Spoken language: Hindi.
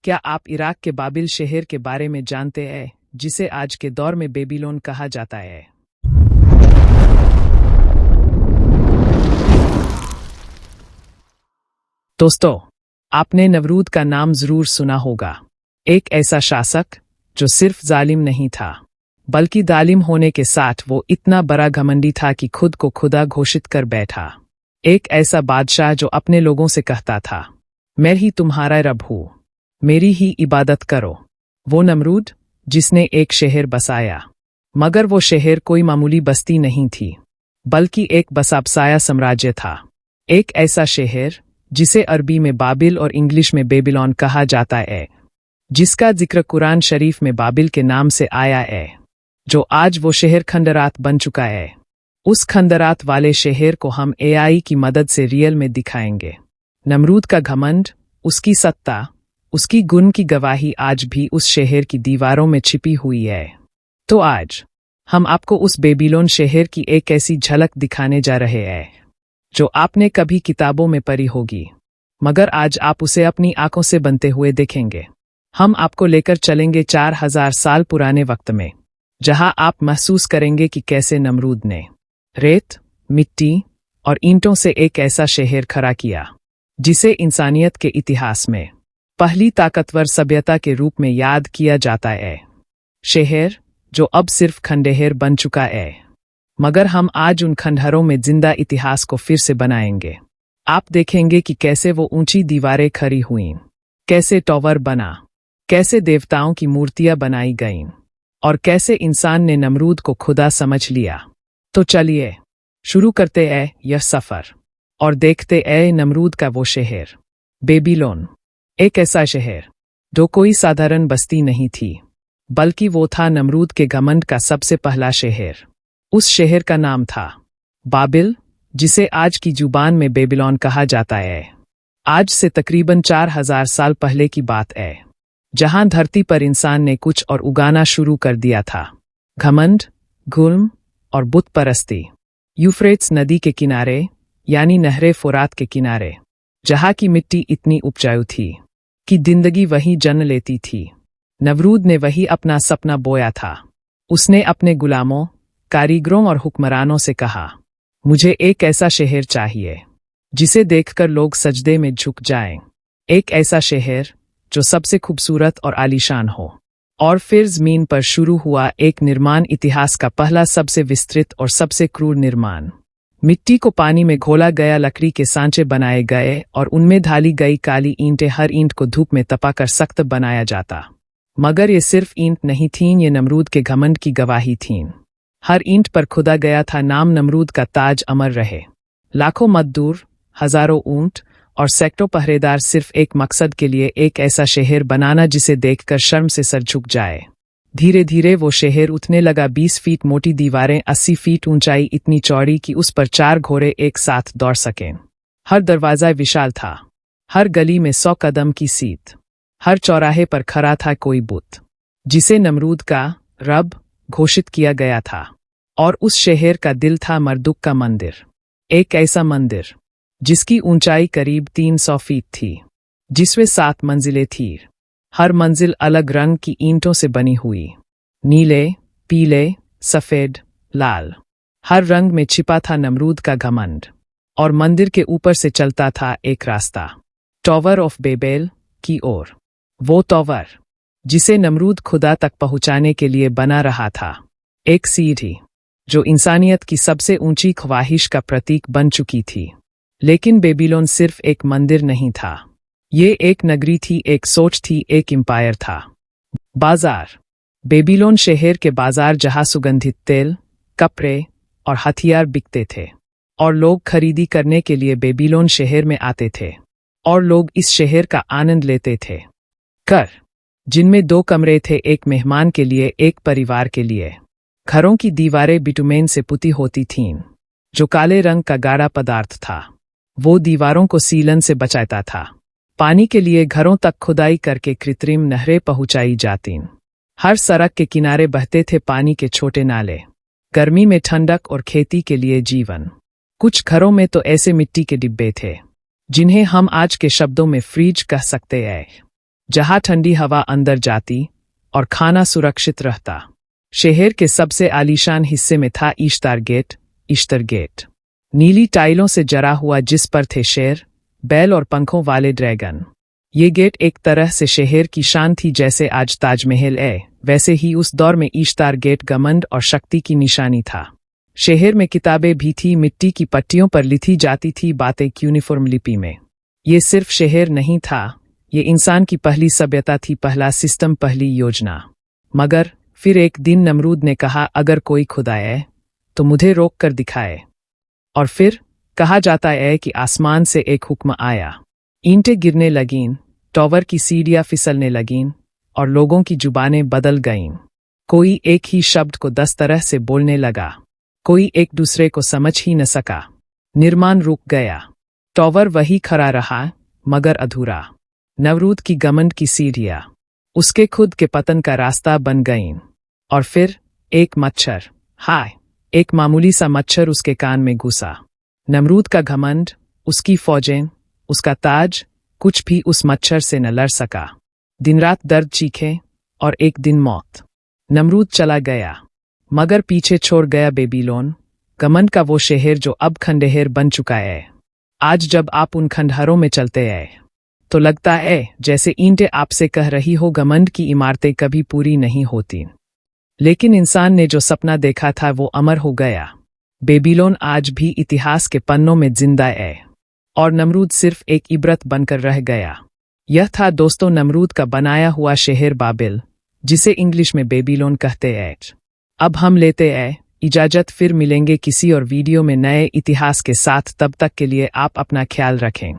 क्या आप इराक के बाबिल शहर के बारे में जानते हैं, जिसे आज के दौर में बेबीलोन कहा जाता है? दोस्तों, आपने नमरूद का नाम जरूर सुना होगा। एक ऐसा शासक जो सिर्फ जालिम नहीं था, बल्कि जालिम होने के साथ वो इतना बड़ा घमंडी था कि खुद को खुदा घोषित कर बैठा। एक ऐसा बादशाह जो अपने लोगों से कहता था, मैं ही तुम्हारा रब हूँ, मेरी ही इबादत करो। वो नमरूद जिसने एक शहर बसाया, मगर वो शहर कोई मामूली बस्ती नहीं थी, बल्कि एक बसाबसाया साम्राज्य था। एक ऐसा शहर जिसे अरबी में बाबिल और इंग्लिश में बेबीलोन कहा जाता है, जिसका जिक्र कुरान शरीफ में बाबिल के नाम से आया है, जो आज वो शहर खंडरात बन चुका है। उस खंडरात वाले शहर को हम एआई की मदद से रियल में दिखाएंगे। नमरूद का घमंड, उसकी सत्ता, उसकी गुण की गवाही आज भी उस शहर की दीवारों में छिपी हुई है। तो आज हम आपको उस बेबीलोन शहर की एक ऐसी झलक दिखाने जा रहे हैं जो आपने कभी किताबों में पढ़ी होगी, मगर आज आप उसे अपनी आंखों से बनते हुए देखेंगे। हम आपको लेकर चलेंगे 4000 साल पुराने वक्त में, जहां आप महसूस करेंगे कि कैसे नमरूद ने रेत, मिट्टी और ईंटों से एक ऐसा शहर खड़ा किया जिसे इंसानियत के इतिहास में पहली ताकतवर सभ्यता के रूप में याद किया जाता है। शहर जो अब सिर्फ खंडहर बन चुका है, मगर हम आज उन खंडहरों में जिंदा इतिहास को फिर से बनाएंगे। आप देखेंगे कि कैसे वो ऊंची दीवारें खड़ी हुईं, कैसे टॉवर बना, कैसे देवताओं की मूर्तियां बनाई गईं, और कैसे इंसान ने नमरूद को खुदा समझ लिया। तो चलिए शुरू करते हैं यह सफर और देखते हैं नमरूद का वो शहर, बेबीलोन। एक ऐसा शहर जो कोई साधारण बस्ती नहीं थी, बल्कि वो था नमरूद के घमंड का सबसे पहला शहर। उस शहर का नाम था बाबिल, जिसे आज की जुबान में बेबीलोन कहा जाता है। आज से तकरीबन 4000 साल पहले की बात है, जहां धरती पर इंसान ने कुछ और उगाना शुरू कर दिया था। घमंड, गुल्म और बुत परस्ती। यूफ्रेट्स नदी के किनारे, यानी नहरे फुरात के किनारे, जहां की मिट्टी इतनी उपजाऊ थी कि जिंदगी वहीं जन्म लेती थी। नमरूद ने वही अपना सपना बोया था। उसने अपने गुलामों, कारीगरों और हुक्मरानों से कहा, मुझे एक ऐसा शहर चाहिए जिसे देखकर लोग सजदे में झुक जाएं। एक ऐसा शहर जो सबसे खूबसूरत और आलीशान हो। और फिर जमीन पर शुरू हुआ एक निर्माण, इतिहास का पहला सबसे विस्तृत और सबसे क्रूर निर्माण। मिट्टी को पानी में घोला गया, लकड़ी के सांचे बनाए गए और उनमें ढाली गई काली ईंटें। हर ईंट को धूप में तपाकर सख्त बनाया जाता। मगर ये सिर्फ ईंट नहीं थीं, ये नमरूद के घमंड की गवाही थीं। हर ईंट पर खुदा गया था नाम नमरूद का, ताज अमर रहे। लाखों मजदूर, हजारों ऊंट और सैकड़ों पहरेदार सिर्फ एक मकसद के लिए, एक ऐसा शहर बनाना जिसे देखकर शर्म से सर झुक जाए। धीरे धीरे वो शहर उठने लगा। 20 फीट मोटी दीवारें, 80 फीट ऊंचाई, इतनी चौड़ी कि उस पर 4 घोड़े एक साथ दौड़ सकें। हर दरवाजा विशाल था, हर गली में 100 कदम की सीट, हर चौराहे पर खड़ा था कोई बुत जिसे नमरूद का रब घोषित किया गया था। और उस शहर का दिल था मरदुक का मंदिर। एक ऐसा मंदिर जिसकी ऊंचाई करीब 300 फीट थी, जिसमें 7 मंजिलें थीं। हर मंजिल अलग रंग की ईंटों से बनी हुई, नीले, पीले, सफेद, लाल। हर रंग में छिपा था नमरूद का घमंड। और मंदिर के ऊपर से चलता था एक रास्ता, टॉवर ऑफ बेबेल की ओर। वो टॉवर जिसे नमरूद खुदा तक पहुंचाने के लिए बना रहा था। एक सीढ़ी जो इंसानियत की सबसे ऊंची ख्वाहिश का प्रतीक बन चुकी थी। लेकिन बेबीलोन सिर्फ एक मंदिर नहीं था, ये एक नगरी थी, एक सोच थी, एक एम्पायर था। बाजार। बेबीलोन शहर के बाजार, जहां सुगंधित तेल, कपड़े और हथियार बिकते थे। और लोग खरीदी करने के लिए बेबीलोन शहर में आते थे। और लोग इस शहर का आनंद लेते थे। घर जिनमें 2 कमरे थे, एक मेहमान के लिए, एक परिवार के लिए। घरों की दीवारें बिटुमेन से पुती होती थीं, जो काले रंग का गाढ़ा पदार्थ था। वो दीवारों को सीलन से बचाता था। पानी के लिए घरों तक खुदाई करके कृत्रिम नहरें पहुंचाई जातीं। हर सड़क के किनारे बहते थे पानी के छोटे नाले। गर्मी में ठंडक और खेती के लिए जीवन। कुछ घरों में तो ऐसे मिट्टी के डिब्बे थे जिन्हें हम आज के शब्दों में फ्रिज कह सकते हैं। जहां ठंडी हवा अंदर जाती और खाना सुरक्षित रहता। शहर के सबसे आलीशान हिस्से में था इश्तार गेट, नीली टाइलों से जरा हुआ, जिस पर थे शेर, बैल और पंखों वाले ड्रैगन। ये गेट एक तरह से शहर की शान थी। जैसे आज ताजमहल है, वैसे ही उस दौर में इश्तार गेट घमंड और शक्ति की निशानी था। शहर में किताबें भी थी, मिट्टी की पट्टियों पर लिखी जाती थी बातें यूनिफॉर्म लिपि में। ये सिर्फ शहर नहीं था, ये इंसान की पहली सभ्यता थी, पहला सिस्टम, पहली योजना। मगर फिर एक दिन नमरूद ने कहा, अगर कोई खुदा है तो मुझे रोक कर दिखाए। और फिर कहा जाता है कि आसमान से एक हुक्म आया, ईंटें गिरने लगीं, टॉवर की सीढ़ियां फिसलने लगीं और लोगों की जुबानें बदल गईं। कोई एक ही शब्द को 10 तरह से बोलने लगा, कोई एक दूसरे को समझ ही न सका। निर्माण रुक गया, टॉवर वही खड़ा रहा मगर अधूरा। नमरूद की घमंड की सीढ़ियां उसके खुद के पतन का रास्ता बन गईं। और फिर एक मच्छर, एक मामूली सा मच्छर उसके कान में घुसा। नमरूद का घमंड, उसकी फौजें, उसका ताज, कुछ भी उस मच्छर से न लड़ सका। दिन रात दर्द चीखे और एक दिन मौत। नमरूद चला गया, मगर पीछे छोड़ गया बेबीलोन, घमंड का वो शहर जो अब खंडहर बन चुका है। आज जब आप उन खंडहरों में चलते हैं तो लगता है जैसे ईंटें आपसे कह रही हो, घमंड की इमारतें कभी पूरी नहीं होती। लेकिन इंसान ने जो सपना देखा था वो अमर हो गया। बेबीलोन आज भी इतिहास के पन्नों में जिंदा है और नमरूद सिर्फ एक इबरत बनकर रह गया। यह था दोस्तों नमरूद का बनाया हुआ शहर बाबिल, जिसे इंग्लिश में बेबीलोन कहते हैं। अब हम लेते हैं इजाजत, फिर मिलेंगे किसी और वीडियो में नए इतिहास के साथ। तब तक के लिए आप अपना ख्याल रखें।